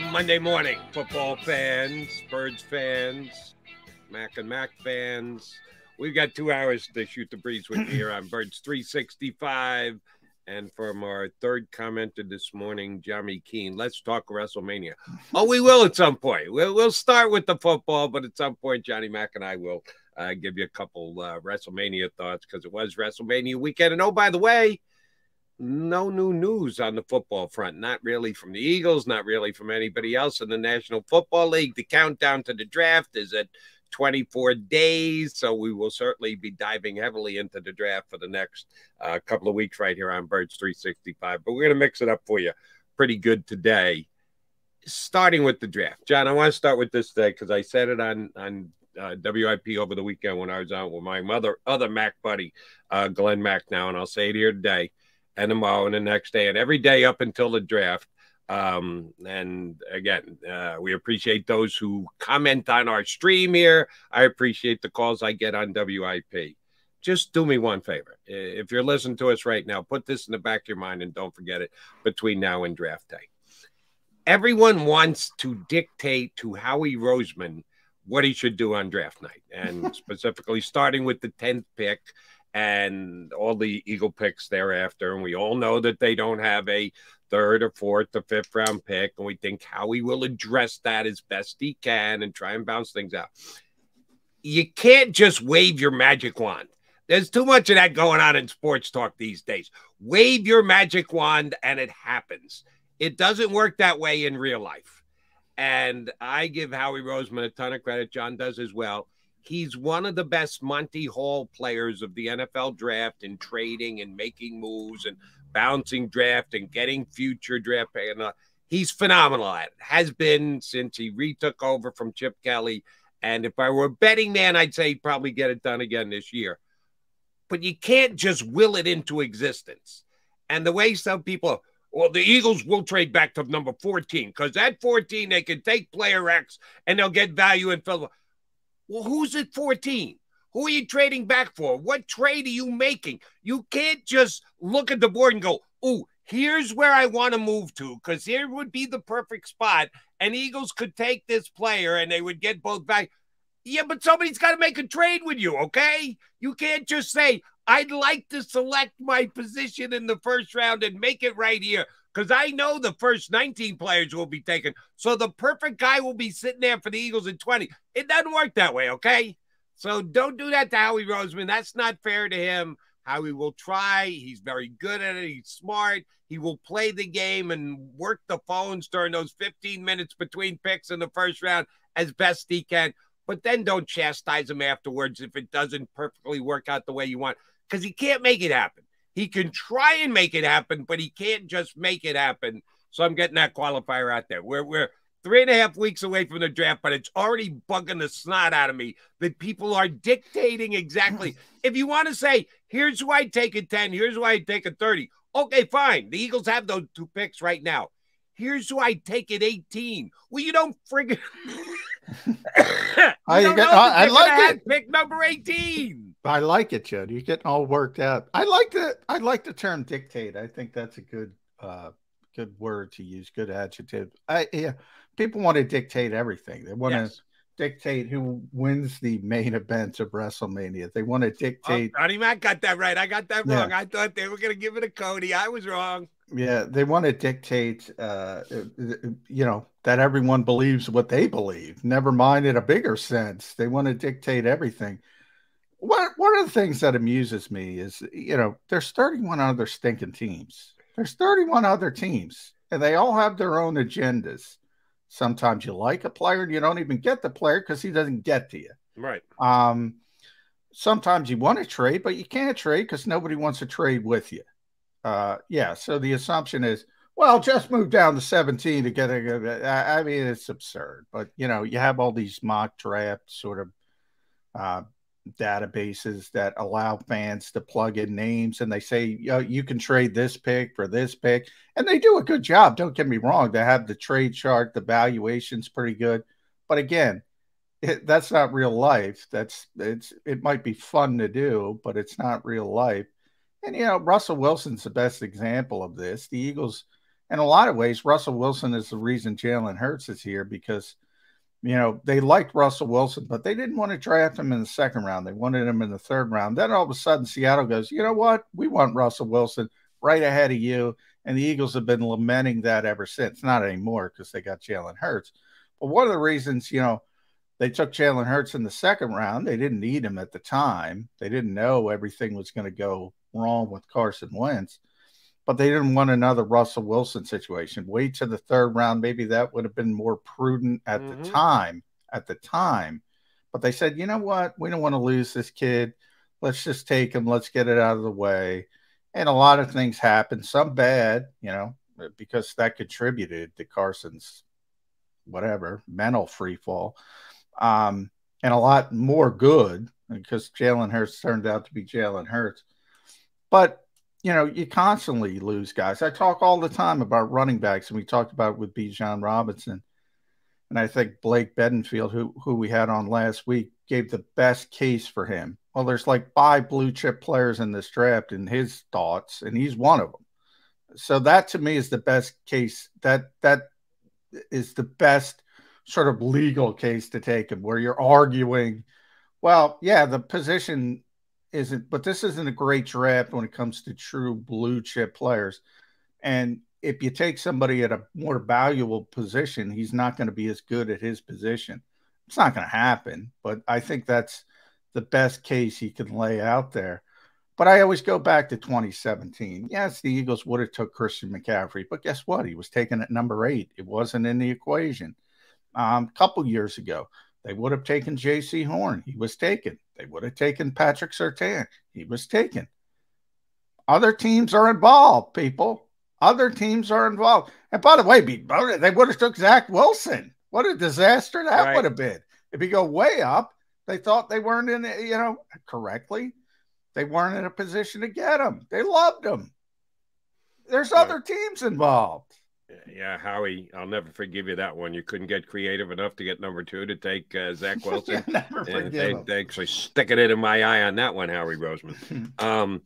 Monday morning, football fans, Birds fans, Mac and Mac fans. We've got 2 hours to shoot the breeze with you here on Birds 365. And from our third commenter this morning, Johnny Keene, let's talk WrestleMania. Oh, we will at some point. We'll start with the football, but at some point, Johnny Mac and I will give you a couple WrestleMania thoughts because it was WrestleMania weekend. And oh, by the way, no new news on the football front. Not really from the Eagles, not really from anybody else in the National Football League. The countdown to the draft is at 24 days, so we will certainly be diving heavily into the draft for the next couple of weeks right here on Birds 365. But we're going to mix it up for you pretty good today, starting with the draft. John, I want to start with this today because I said it on WIP over the weekend when I was out with my other Mac buddy, Glenn Mac now, and I'll say it here today and tomorrow and the next day and every day up until the draft. And again, we appreciate those who comment on our stream here. I appreciate the calls I get on WIP. Just do me one favor. If you're listening to us right now, put this in the back of your mind and don't forget it between now and draft day. Everyone wants to dictate to Howie Roseman what he should do on draft night, and specifically starting with the 10th pick and all the Eagle picks thereafter. And we all know that they don't have a third or fourth or fifth round pick. And we think Howie will address that as best he can and try and bounce things out. You can't just wave your magic wand. There's too much of that going on in sports talk these days. Wave your magic wand and it happens. It doesn't work that way in real life. And I give Howie Roseman a ton of credit. John does as well. He's one of the best Monty Hall players of the NFL draft in trading and making moves and bouncing draft and getting future draft pick. And he's phenomenal at it. Has been since he retook over from Chip Kelly. And if I were a betting man, I'd say he'd probably get it done again this year. But you can't just will it into existence. And the way some people, well, the Eagles will trade back to number 14 because at 14 they can take player X and they'll get value in Philadelphia. Well, who's at 14? Who are you trading back for? What trade are you making? You can't just look at the board and go, oh, here's where I want to move to because here would be the perfect spot. And Eagles could take this player and they would get both back. Yeah, but somebody's got to make a trade with you, okay? You can't just say, I'd like to select my position in the first round and make it right here because I know the first 19 players will be taken. So the perfect guy will be sitting there for the Eagles at 20. It doesn't work that way, okay? So don't do that to Howie Roseman. That's not fair to him. Howie will try. He's very good at it. He's smart. He will play the game and work the phones during those 15 minutes between picks in the first round as best he can. But then don't chastise him afterwards if it doesn't perfectly work out the way you want because he can't make it happen. He can try and make it happen, but he can't just make it happen. So I'm getting that qualifier out there. We're 3.5 weeks away from the draft, but it's already bugging the snot out of me that people are dictating exactly. If you want to say, here's who I take at 10, here's who I take at 30. Okay, fine. The Eagles have those 2 picks right now. Here's who I take at 18. Well, you don't friggin' I like it. Pick number 18. I like it, Jody. You're getting all worked out. I like the term dictate. I think that's a good word to use, good adjective. People want to dictate everything. They want to dictate who wins the main events of WrestleMania. They want to dictate. Johnny Mac got that right. I got that wrong. I thought they were going to give it to Cody. I was wrong. Yeah, they want to dictate, that everyone believes what they believe. Never mind in a bigger sense. They want to dictate everything. One of the things that amuses me is, there's 31 other stinking teams. There's 31 other teams, and they all have their own agendas. Sometimes you like a player and you don't even get the player because he doesn't get to you. Right. Sometimes you want to trade, but you can't trade because nobody wants to trade with you. So the assumption is, well, just move down to 17 to get I mean, it's absurd. But, you have all these mock draft sort of databases that allow fans to plug in names, and they say, you can trade this pick for this pick. And they do a good job. Don't get me wrong. They have the trade chart. The valuation's pretty good. But again, that's not real life. It might be fun to do, but it's not real life. And, Russell Wilson's the best example of this. The Eagles in a lot of ways, Russell Wilson is the reason Jalen Hurts is here because, they liked Russell Wilson, but they didn't want to draft him in the second round. They wanted him in the third round. Then all of a sudden, Seattle goes, you know what? We want Russell Wilson right ahead of you. And the Eagles have been lamenting that ever since. Not anymore because they got Jalen Hurts. But one of the reasons, they took Jalen Hurts in the second round, they didn't need him at the time. They didn't know everything was going to go wrong with Carson Wentz. But they didn't want another Russell Wilson situation. Wait to the third round. Maybe that would have been more prudent at the time. But they said, you know what? We don't want to lose this kid. Let's just take him. Let's get it out of the way. And a lot of things happened, some bad, because that contributed to Carson's mental free fall. And a lot more good because Jalen Hurts turned out to be Jalen Hurts. But you constantly lose guys. I talk all the time about running backs, and we talked about it with Bijan Robinson. And I think Blake Bedenfield, who we had on last week, gave the best case for him. Well, there's like 5 blue chip players in this draft in his thoughts, and he's one of them. So that to me is the best case. That is the best sort of legal case to take him, where you're arguing, well, yeah, the position isn't, but this isn't a great draft when it comes to true blue chip players. And if you take somebody at a more valuable position, he's not going to be as good at his position. It's not going to happen, but I think that's the best case he can lay out there. But I always go back to 2017. Yes, the Eagles would have took Christian McCaffrey, but guess what? He was taken at number 8. It wasn't in the equation. A couple years ago, they would have taken J.C. Horn. He was taken. They would have taken Patrick Surtain. He was taken. Other teams are involved, people. Other teams are involved. And by the way, they would have took Zach Wilson. What a disaster that would have been. If you go way up, they thought they weren't in it, correctly. They weren't in a position to get him. They loved him. There's other teams involved. Yeah, Howie, I'll never forgive you that one. You couldn't get creative enough to get number 2 to take Zach Wilson. Never forgive him. They actually sticking it in my eye on that one, Howie Roseman.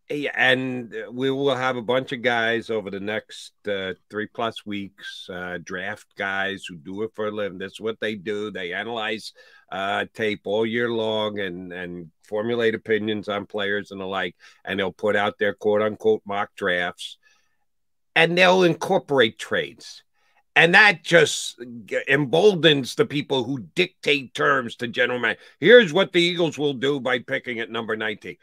And we will have a bunch of guys over the next 3+ weeks, draft guys who do it for a living. That's what they do. They analyze tape all year long and formulate opinions on players and the like, and they'll put out their quote-unquote mock drafts, and they'll incorporate trades. And that just emboldens the people who dictate terms to general manager. Here's what the Eagles will do by picking at number 19.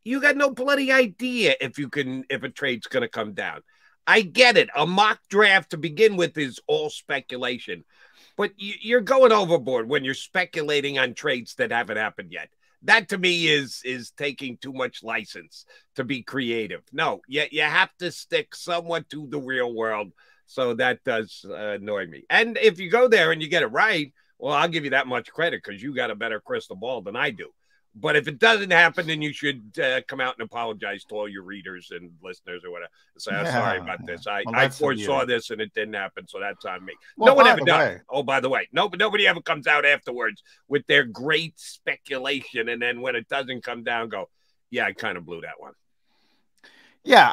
You got no bloody idea if a trade's going to come down. I get it. A mock draft to begin with is all speculation, but you're going overboard when you're speculating on trades that haven't happened yet. That to me is taking too much license to be creative. No, you have to stick somewhat to the real world. So that does annoy me. And if you go there and you get it right, well, I'll give you that much credit because you got a better crystal ball than I do. But if it doesn't happen, then you should come out and apologize to all your readers and listeners or whatever. Say, I'm sorry about this. I foresaw this and it didn't happen, so that's on me. Well, no one ever does. Oh, by the way, nobody ever comes out afterwards with their great speculation, and then when it doesn't come down, go, yeah, I kind of blew that one. Yeah,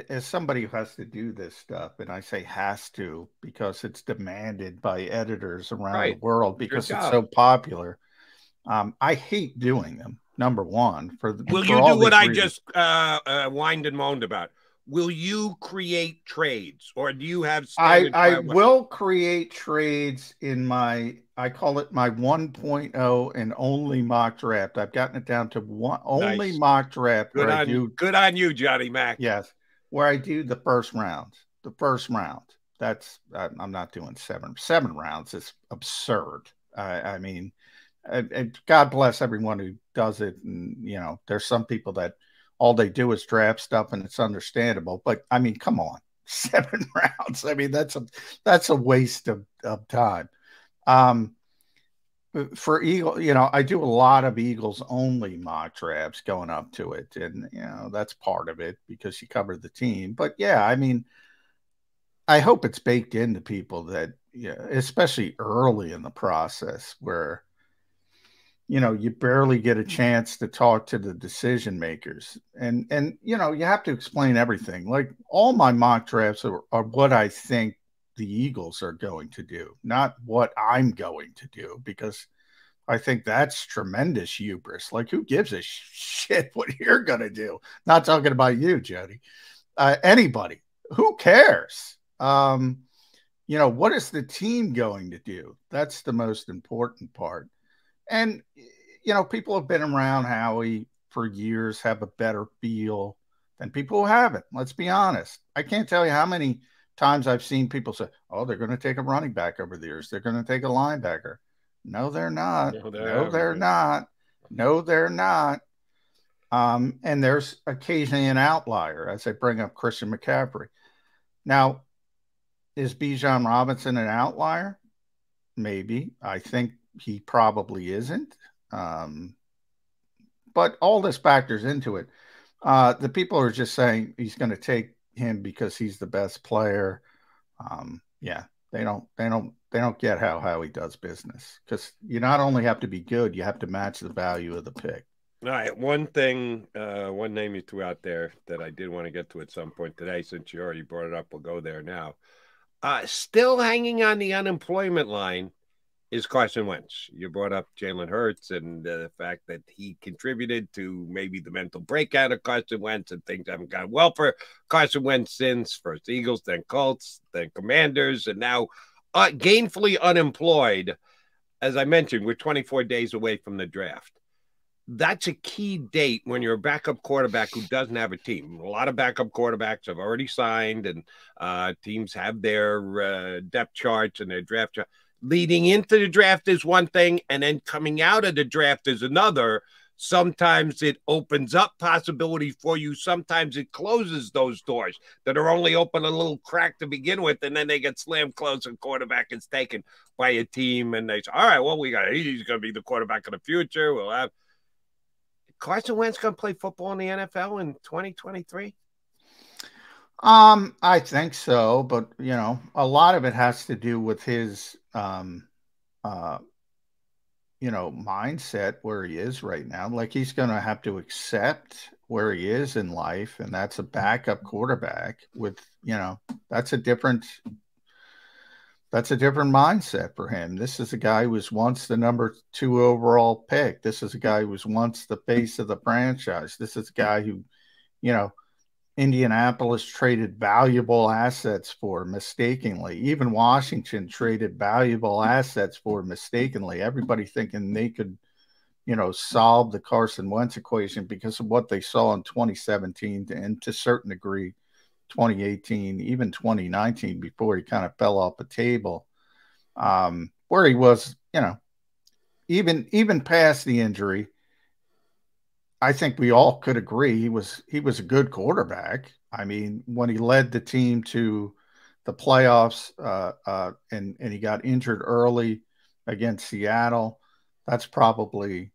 as somebody who has to do this stuff, and I say has to because it's demanded by editors around the world because it's so popular. I hate doing them. Number one, will you do what I just whined and moaned about? Will you create trades, or do you have? I will create trades in I call it my 1.0 and only mock draft. I've gotten it down to only mock draft. Good on you, Johnny Mac. Yes, where I do the first round. The first round. That's I'm not doing 7 rounds. It's absurd. And God bless everyone who does it. And, there's some people that all they do is draft stuff and it's understandable. But come on, 7 rounds. That's a waste of time. For Eagle, I do a lot of Eagles only mock drafts going up to it. And, that's part of it because you cover the team. But yeah, I hope it's baked into people that, especially early in the process where, you barely get a chance to talk to the decision makers. And you have to explain everything. Like all my mock drafts are what I think the Eagles are going to do, not what I'm going to do, because I think that's tremendous hubris. Like, who gives a shit what you're going to do? Not talking about you, Jody. Anybody. Who cares? What is the team going to do? That's the most important part. And, people have been around Howie for years, have a better feel than people who haven't. Let's be honest. I can't tell you how many times I've seen people say, oh, they're going to take a running back over the years. They're going to take a linebacker. No, they're not. No, they're not. No, they're not. And there's occasionally an outlier as I bring up Christian McCaffrey. Now, is Bijan Robinson an outlier? Maybe. I think he probably isn't. But all this factors into it. The people are just saying he's going to take him because he's the best player. Yeah, they don't get how he does business, because you not only have to be good, you have to match the value of the pick. All right, one thing, one name you threw out there that I did want to get to at some point today, since you already brought it up, we'll go there now. Still hanging on the unemployment line is Carson Wentz. You brought up Jalen Hurts and the fact that he contributed to maybe the mental breakout of Carson Wentz, and things haven't gone well for Carson Wentz since. First Eagles, then Colts, then Commanders, and now gainfully unemployed. As I mentioned, we're 24 days away from the draft. That's a key date when you're a backup quarterback who doesn't have a team. A lot of backup quarterbacks have already signed, and teams have their depth charts and their draft charts. Leading into the draft is one thing, and then coming out of the draft is another. Sometimes it opens up possibilities for you. Sometimes it closes those doors that are only open a little crack to begin with, and then they get slammed closed and quarterback is taken by a team, and they say, all right, well, he's going to be the quarterback of the future. We'll have Carson Wentz going to play football in the NFL in 2023? I think so, but a lot of it has to do with his mindset where he is right now. Like, he's going to have to accept where he is in life, and that's a backup quarterback with, that's a different mindset for him. This is a guy who was once the number 2 overall pick. This is a guy who was once the face of the franchise. This is a guy who, Indianapolis traded valuable assets for mistakenly. Even Washington traded valuable assets for mistakenly. Everybody thinking they could, solve the Carson Wentz equation because of what they saw in 2017 and to a certain degree 2018, even 2019, before he kind of fell off the table, where he was, even past the injury. I think we all could agree he was a good quarterback. I mean, when he led the team to the playoffs and he got injured early against Seattle, that's probably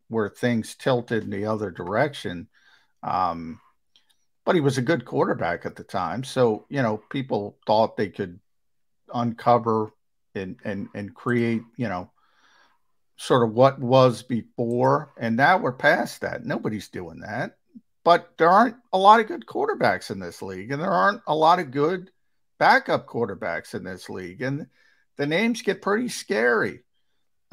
where things tilted in the other direction. But he was a good quarterback at the time. So, people thought they could uncover and create, sort of what was before, and now we're past that. Nobody's doing that. But there aren't a lot of good quarterbacks in this league, and there aren't a lot of good backup quarterbacks in this league, and the names get pretty scary.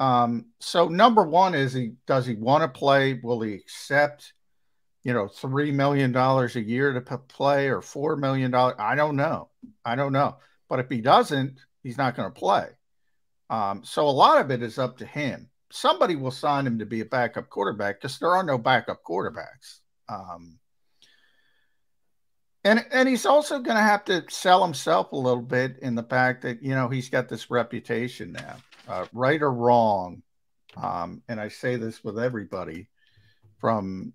So number one is, does he want to play? Will he accept, $3 million a year to play, or $4 million? I don't know. But if he doesn't, he's not going to play. So a lot of it is up to him. Somebody will sign him to be a backup quarterback because there are no backup quarterbacks. And he's also going to have to sell himself a little bit in the fact that, he's got this reputation now, right or wrong. And I say this with everybody, from,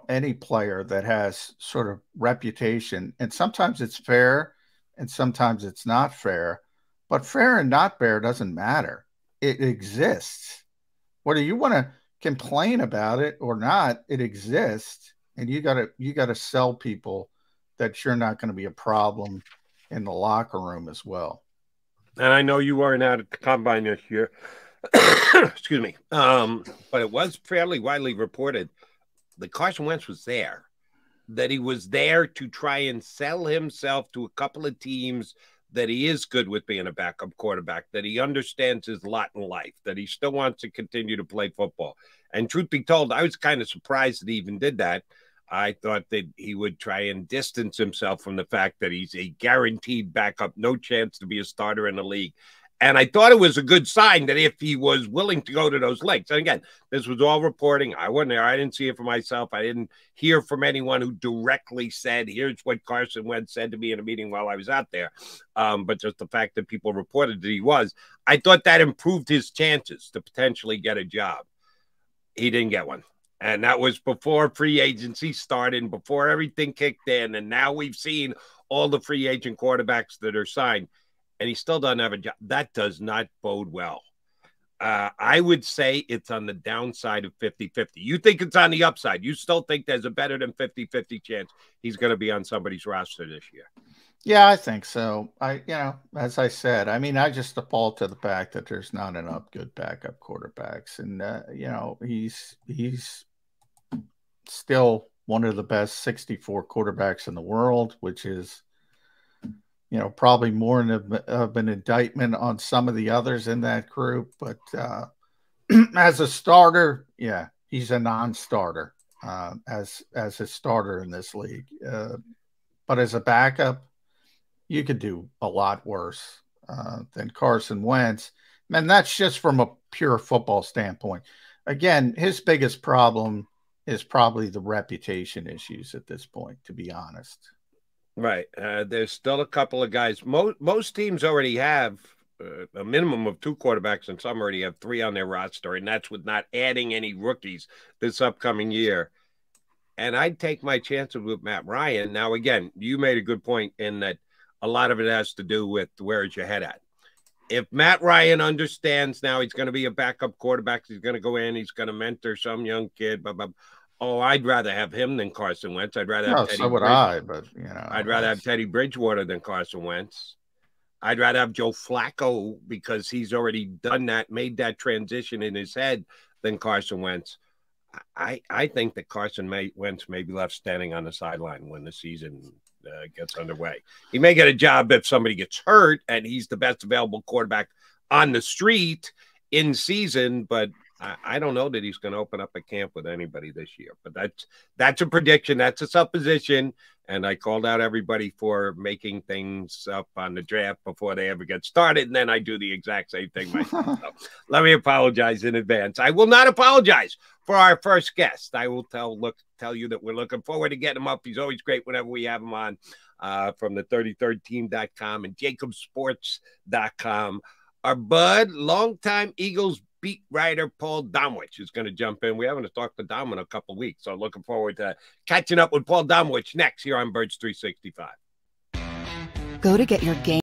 any player that has sort of reputation, and sometimes it's fair and sometimes it's not fair, but fair and not fair doesn't matter. It exists. Whether you want to complain about it or not, it exists, and you gotta sell people that you're not going to be a problem in the locker room as well. And I know you weren't out at the combine this year, Excuse me. But it was fairly widely reported that Carson Wentz was there, that he was there to try and sell himself to a couple of teams that he is good with being a backup quarterback, that he understands his lot in life, that he still wants to continue to play football. And truth be told, I was kind of surprised that he even did that. I thought that he would try and distance himself from the fact that he's a guaranteed backup, no chance to be a starter in the league. And I thought it was a good sign that if he was willing to go to those lengths, and again, this was all reporting. I wasn't there. I didn't see it for myself. I didn't hear from anyone who directly said, here's what Carson Wentz said to me in a meeting while I was out there. But just the fact that people reported that he was, I thought that improved his chances to potentially get a job. He didn't get one. And that was before free agency started, before everything kicked in. And now we've seen all the free agent quarterbacks that are signed, and he still doesn't have a job. That does not bode well. I would say it's on the downside of 50-50. You think it's on the upside. You still think there's a better than 50-50 chance he's going to be on somebody's roster this year. Yeah, I think so. As I said, I just default to the fact that there's not enough good backup quarterbacks. And, he's still one of the best 64 quarterbacks in the world, which is, probably more of an indictment on some of the others in that group. But as a starter, yeah, he's a non-starter as a starter in this league. But as a backup, you could do a lot worse than Carson Wentz. And that's just from a pure football standpoint. Again, his biggest problem is probably the reputation issues at this point, to be honest. Right. There's still a couple of guys. Most teams already have a minimum of 2 quarterbacks, and some already have 3 on their roster, and that's with not adding any rookies this upcoming year. And I'd take my chances with Matt Ryan. Now, again, you made a good point in that a lot of it has to do with where is your head at. If Matt Ryan understands now he's going to be a backup quarterback, he's going to go in, he's going to mentor some young kid, blah, blah, blah. Oh, I'd rather have him than Carson Wentz. I'd rather have Teddy. So would I, but I'd rather have Teddy Bridgewater than Carson Wentz. I'd rather have Joe Flacco because he's already done that, made that transition in his head than Carson Wentz. I think that Carson Wentz may be left standing on the sideline when the season gets underway. He may get a job if somebody gets hurt and he's the best available quarterback on the street in season, but I don't know that he's going to open up a camp with anybody this year. But that's a prediction. That's a supposition. And I called out everybody for making things up on the draft before they ever get started. And then I do the exact same thing myself. So let me apologize in advance. I will not apologize for our first guest. I will tell you that we're looking forward to getting him up. He's always great whenever we have him on from the 33rdteam.com and JAKIBSports.com. Our bud, longtime Eagles beat writer Paul Domowitch is going to jump in. We haven't talked to Dom in a couple of weeks, so looking forward to catching up with Paul Domowitch next here on Birds 365. Go to get your game